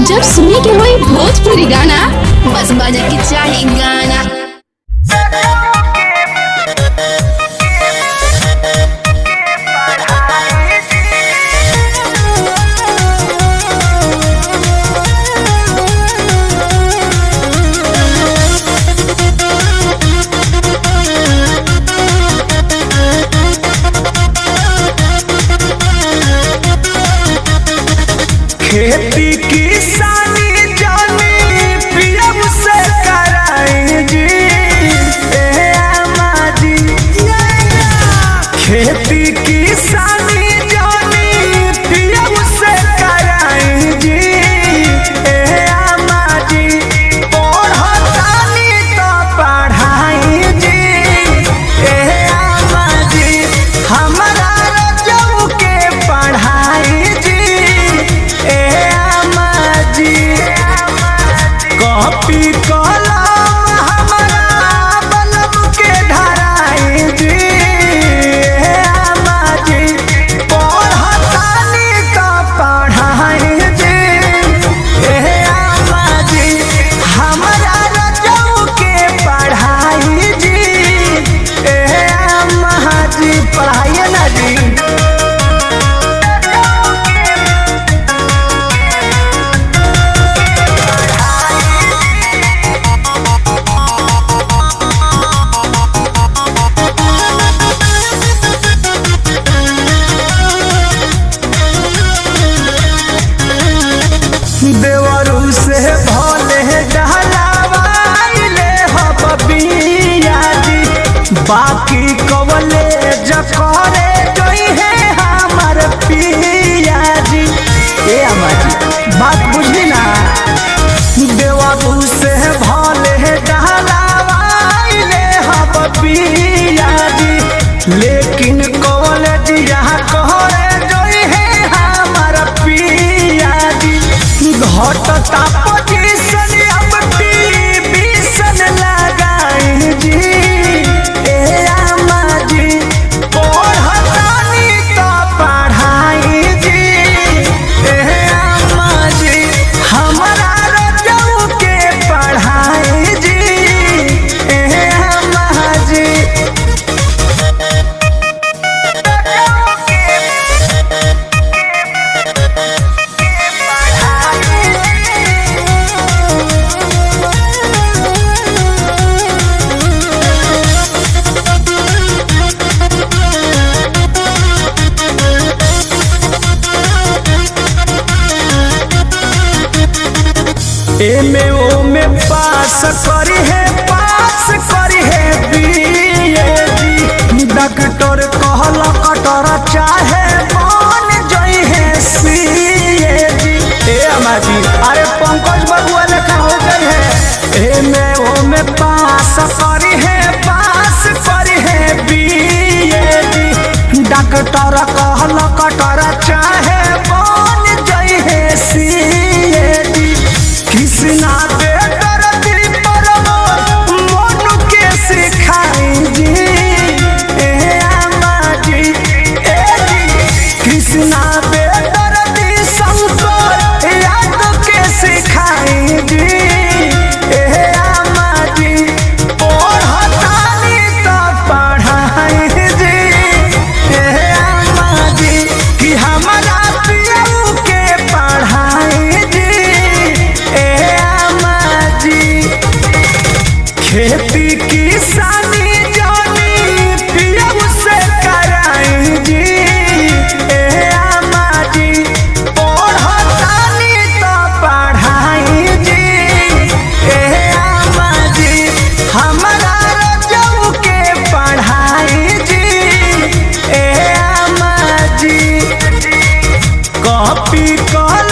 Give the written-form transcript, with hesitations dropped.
जब सुने के होई भोजपुरी गाना बस बजे के चाही गाना। खेती किसानी जानी पीएम से कराई जी ए अम्मा जी। खेती किसानी जानी पीएम से कराई जी ए अम्मा जी। पढ़तानी तो पढ़ाई जी ए अम्मा जी। हमारा रजऊ के पढ़ाई जी कॉपी कलम हमारा बलम के धराई जी अम्मा जी। पढ़तानी तो पढ़ाई जी अम्मा जी। हमारा रजऊ के पढ़ाई जी अम्मा जी। पढ़ाइए ना जी। देवरू से भोले डहलावाइले हो बबिया जी। बाकी कवले जकरे जोई है हमार पिया जी ए अम्मा जी। बात बुझली ना। देवरू से भोले डहलावाइले हो बबिया जी। लेकिन कवले जिया कहरे जोई है हमार पिया जी। घटता पोजीशन अब टीवीशन लगाई जी ए अम्मा जी। पढ़तानी तो पढ़ाई जी ए अम्मा जी। हमारा रजऊ के पढ़ाई जी ए अम्मा जी। एमे ओमे पास करी है बीए जी। डॉक्टर कहल कटर चाहे बन जई है सीए जी ए अम्मा जी। अरे पंकज बबुआ लेखा हो गई है। एमे ओमे पास करी है बीए जी। डॉक्टर कहल कटर चाहे बन जई है सीए जी। कृष्णा बेटर पर मोनू के सिखाई जी ए अम्मा जी ए जी। कृष्णा बेटर शंकर याद के सिखाई जी ए अम्मा जी। पढ़तानी तो पढ़ाई जी ए अम्मा जी। कि हमारा पियऊ के पढ़ाई जी ए अम्मा जी। खेती किसानी जानी पीएम से कराई जी ए अम्मा जी। पढ़तानी तो पढ़ाई जी ए अम्मा जी। हमारा रजऊ के पढ़ाई जी ए अम्मा जी। कॉपी कर